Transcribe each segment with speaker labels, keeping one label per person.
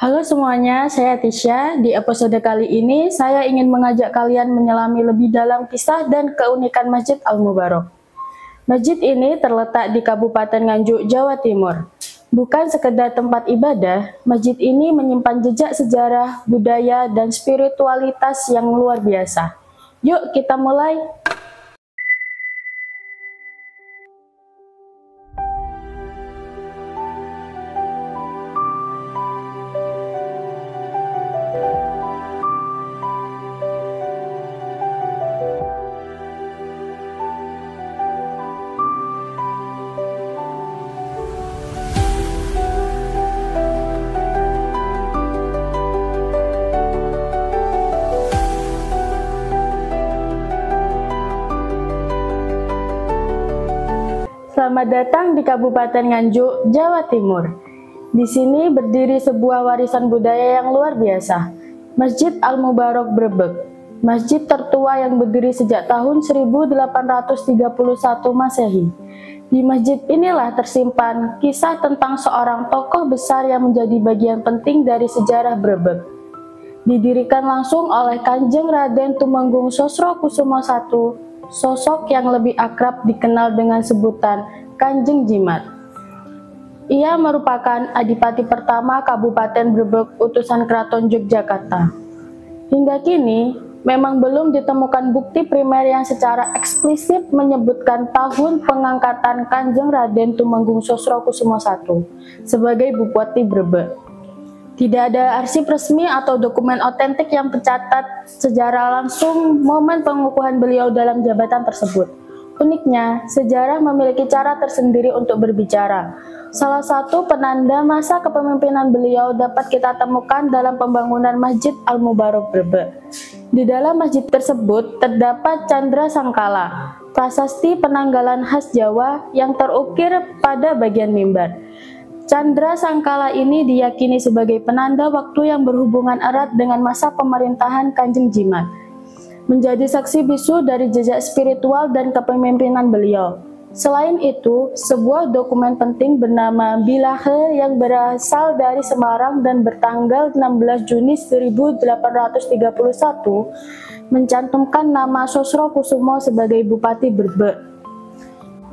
Speaker 1: Halo semuanya, saya Tisha. Di episode kali ini, saya ingin mengajak kalian menyelami lebih dalam kisah dan keunikan Masjid Al-Mubarok. Masjid ini terletak di Kabupaten Nganjuk, Jawa Timur. Bukan sekedar tempat ibadah, masjid ini menyimpan jejak sejarah, budaya, dan spiritualitas yang luar biasa. Yuk kita mulai! Selamat datang di Kabupaten Nganjuk, Jawa Timur. Di sini berdiri sebuah warisan budaya yang luar biasa, Masjid Al-Mubarok Brebek. Masjid tertua yang berdiri sejak tahun 1831 Masehi. Di masjid inilah tersimpan kisah tentang seorang tokoh besar yang menjadi bagian penting dari sejarah Brebek. Didirikan langsung oleh Kanjeng Raden Tumenggung Sosrokusumo I, sosok yang lebih akrab dikenal dengan sebutan Kanjeng Jimat. Ia merupakan adipati pertama Kabupaten Brebek utusan Keraton Yogyakarta. Hingga kini, memang belum ditemukan bukti primer yang secara eksplisit menyebutkan tahun pengangkatan Kanjeng Raden Tumenggung Sosrokusumo I sebagai Bupati Brebek. Tidak ada arsip resmi atau dokumen otentik yang mencatat sejarah langsung momen pengukuhan beliau dalam jabatan tersebut. Uniknya, sejarah memiliki cara tersendiri untuk berbicara. Salah satu penanda masa kepemimpinan beliau dapat kita temukan dalam pembangunan Masjid Al-Mubarok Brebek. Di dalam masjid tersebut terdapat Candra Sangkala, prasasti penanggalan khas Jawa yang terukir pada bagian mimbar. Candra Sangkala ini diyakini sebagai penanda waktu yang berhubungan erat dengan masa pemerintahan Kanjeng Jimat, menjadi saksi bisu dari jejak spiritual dan kepemimpinan beliau. Selain itu, sebuah dokumen penting bernama Bilahe yang berasal dari Semarang dan bertanggal 16 Juni 1831 mencantumkan nama Sosrokusumo sebagai Bupati Brebek.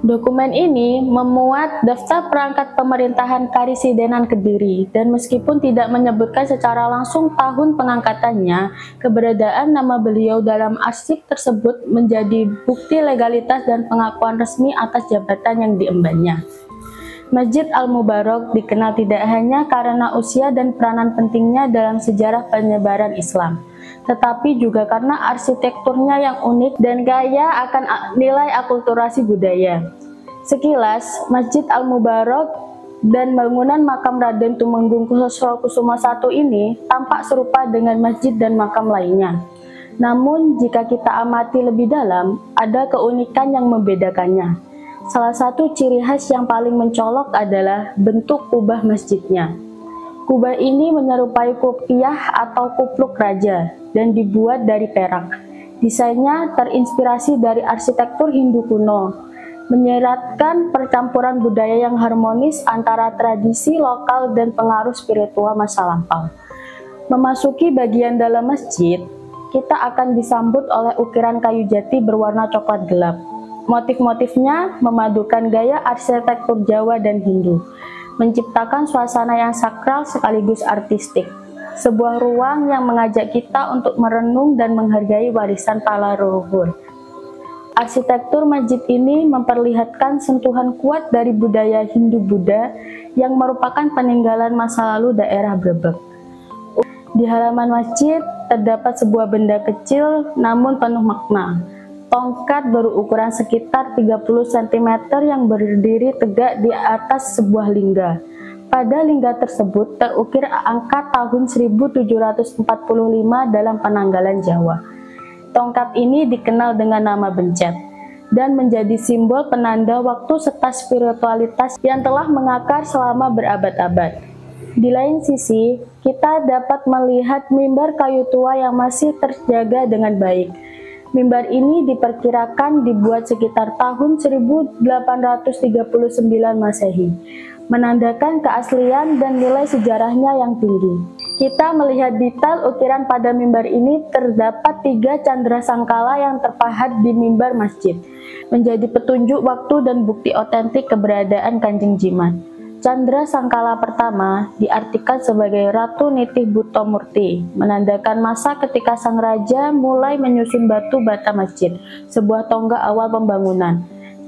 Speaker 1: Dokumen ini memuat daftar perangkat pemerintahan Karisidenan Kediri, dan meskipun tidak menyebutkan secara langsung tahun pengangkatannya, keberadaan nama beliau dalam arsip tersebut menjadi bukti legalitas dan pengakuan resmi atas jabatan yang diembannya. Masjid Al-Mubarok dikenal tidak hanya karena usia dan peranan pentingnya dalam sejarah penyebaran Islam, tetapi juga karena arsitekturnya yang unik dan kaya akan nilai akulturasi budaya. Sekilas, Masjid Al-Mubarok dan bangunan makam Raden Tumenggung Sosrokusumo I ini tampak serupa dengan masjid dan makam lainnya. Namun, jika kita amati lebih dalam, ada keunikan yang membedakannya. Salah satu ciri khas yang paling mencolok adalah bentuk kubah masjidnya. Kubah ini menyerupai kopiah atau kupluk raja dan dibuat dari perak. Desainnya terinspirasi dari arsitektur Hindu kuno, menyeratkan percampuran budaya yang harmonis antara tradisi lokal dan pengaruh spiritual masa lampau. Memasuki bagian dalam masjid, kita akan disambut oleh ukiran kayu jati berwarna coklat gelap. Motif-motifnya memadukan gaya arsitektur Jawa dan Hindu, menciptakan suasana yang sakral sekaligus artistik. Sebuah ruang yang mengajak kita untuk merenung dan menghargai warisan para leluhur. Arsitektur masjid ini memperlihatkan sentuhan kuat dari budaya Hindu-Buddha yang merupakan peninggalan masa lalu daerah Brebek. Di halaman masjid terdapat sebuah benda kecil namun penuh makna. Tongkat berukuran sekitar 30 cm yang berdiri tegak di atas sebuah lingga. Pada lingga tersebut terukir angka tahun 1745 dalam penanggalan Jawa. Tongkat ini dikenal dengan nama bencet dan menjadi simbol penanda waktu serta spiritualitas yang telah mengakar selama berabad-abad. Di lain sisi, kita dapat melihat mimbar kayu tua yang masih terjaga dengan baik. Mimbar ini diperkirakan dibuat sekitar tahun 1839 Masehi, menandakan keaslian dan nilai sejarahnya yang tinggi. Kita melihat detail ukiran pada mimbar ini, terdapat 3 candra sangkala yang terpahat di mimbar masjid, menjadi petunjuk waktu dan bukti otentik keberadaan Kanjeng Jimat. Candra sangkala pertama diartikan sebagai Ratu Nitih Butomurti, menandakan masa ketika sang raja mulai menyusun batu bata masjid, sebuah tonggak awal pembangunan.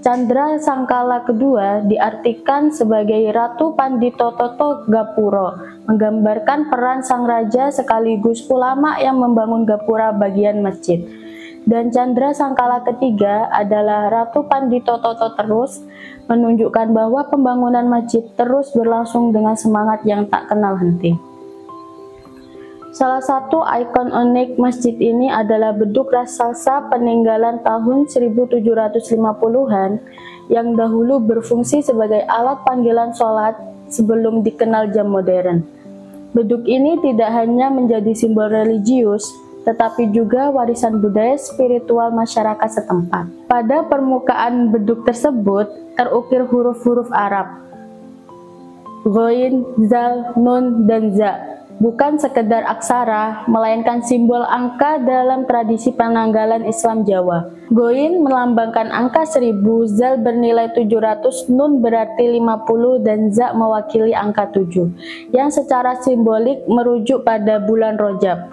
Speaker 1: Candra sangkala kedua diartikan sebagai Ratu Pandito Toto Gapuro, menggambarkan peran sang raja sekaligus ulama yang membangun gapura bagian masjid. Dan candra sangkala ketiga adalah Ratu Pandito Toto terus, menunjukkan bahwa pembangunan masjid terus berlangsung dengan semangat yang tak kenal henti. Salah satu ikon unik masjid ini adalah beduk raksasa peninggalan tahun 1750-an yang dahulu berfungsi sebagai alat panggilan sholat sebelum dikenal jam modern. Beduk ini tidak hanya menjadi simbol religius, tetapi juga warisan budaya spiritual masyarakat setempat. Pada permukaan beduk tersebut terukir huruf-huruf Arab, Ghoin, Zal, Nun, dan Za. Bukan sekedar aksara, melainkan simbol angka dalam tradisi penanggalan Islam Jawa. Ghoin melambangkan angka 1000, Zal bernilai 700, Nun berarti 50, dan Za mewakili angka 7, yang secara simbolik merujuk pada bulan Rojab.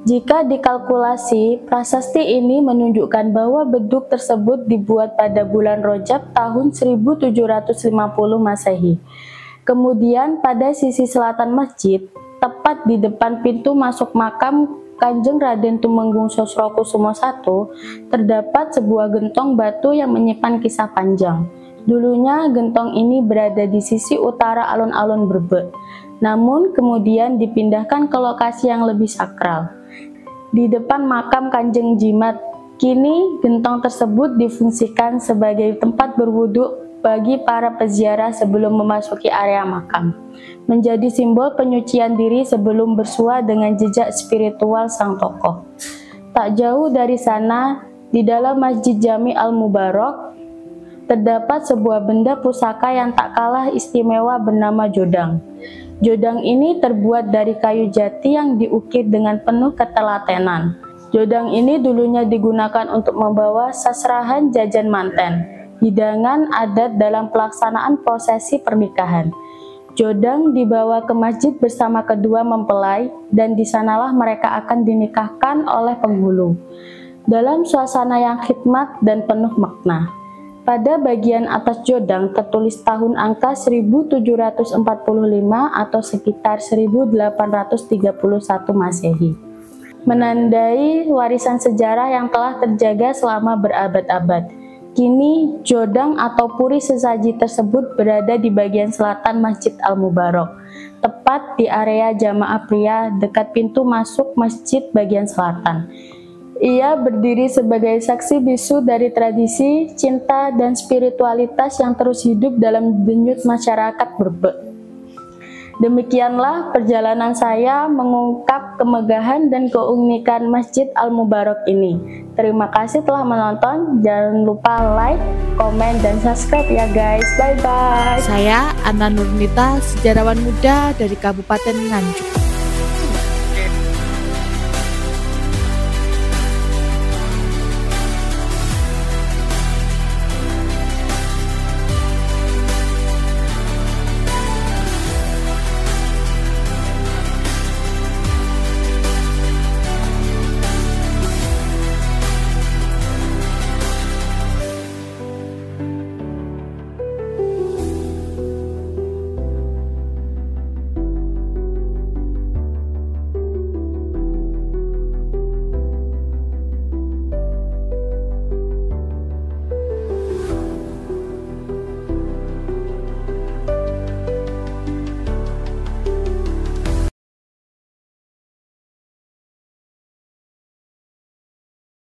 Speaker 1: Jika dikalkulasi, prasasti ini menunjukkan bahwa beduk tersebut dibuat pada bulan Rojab tahun 1750 Masehi. Kemudian pada sisi selatan masjid, tepat di depan pintu masuk makam Kanjeng Raden Tumenggung Sosrokusumo I, terdapat sebuah gentong batu yang menyimpan kisah panjang. Dulunya gentong ini berada di sisi utara alun-alun Brebek, namun kemudian dipindahkan ke lokasi yang lebih sakral, di depan makam Kanjeng Jimat. Kini gentong tersebut difungsikan sebagai tempat berwudu bagi para peziarah sebelum memasuki area makam, menjadi simbol penyucian diri sebelum bersua dengan jejak spiritual sang tokoh. Tak jauh dari sana, di dalam Masjid Jami Al-Mubarak, terdapat sebuah benda pusaka yang tak kalah istimewa bernama jodang. Jodang ini terbuat dari kayu jati yang diukir dengan penuh ketelatenan. Jodang ini dulunya digunakan untuk membawa sasrahan jajan manten, hidangan adat dalam pelaksanaan prosesi pernikahan. Jodang dibawa ke masjid bersama kedua mempelai, dan di sanalah mereka akan dinikahkan oleh penghulu, dalam suasana yang khidmat dan penuh makna. Pada bagian atas jodang tertulis tahun angka 1745 atau sekitar 1831 Masehi, menandai warisan sejarah yang telah terjaga selama berabad-abad. Kini jodang atau puri sesaji tersebut berada di bagian selatan Masjid Al-Mubarak, tepat di area jamaah pria dekat pintu masuk masjid bagian selatan. Ia berdiri sebagai saksi bisu dari tradisi, cinta, dan spiritualitas yang terus hidup dalam denyut masyarakat Brebek. Demikianlah perjalanan saya mengungkap kemegahan dan keunikan Masjid Al-Mubarak ini. Terima kasih telah menonton. Jangan lupa like, komen, dan subscribe ya guys. Bye-bye.
Speaker 2: Saya Anna Nurnita, sejarawan muda dari Kabupaten Nganjuk.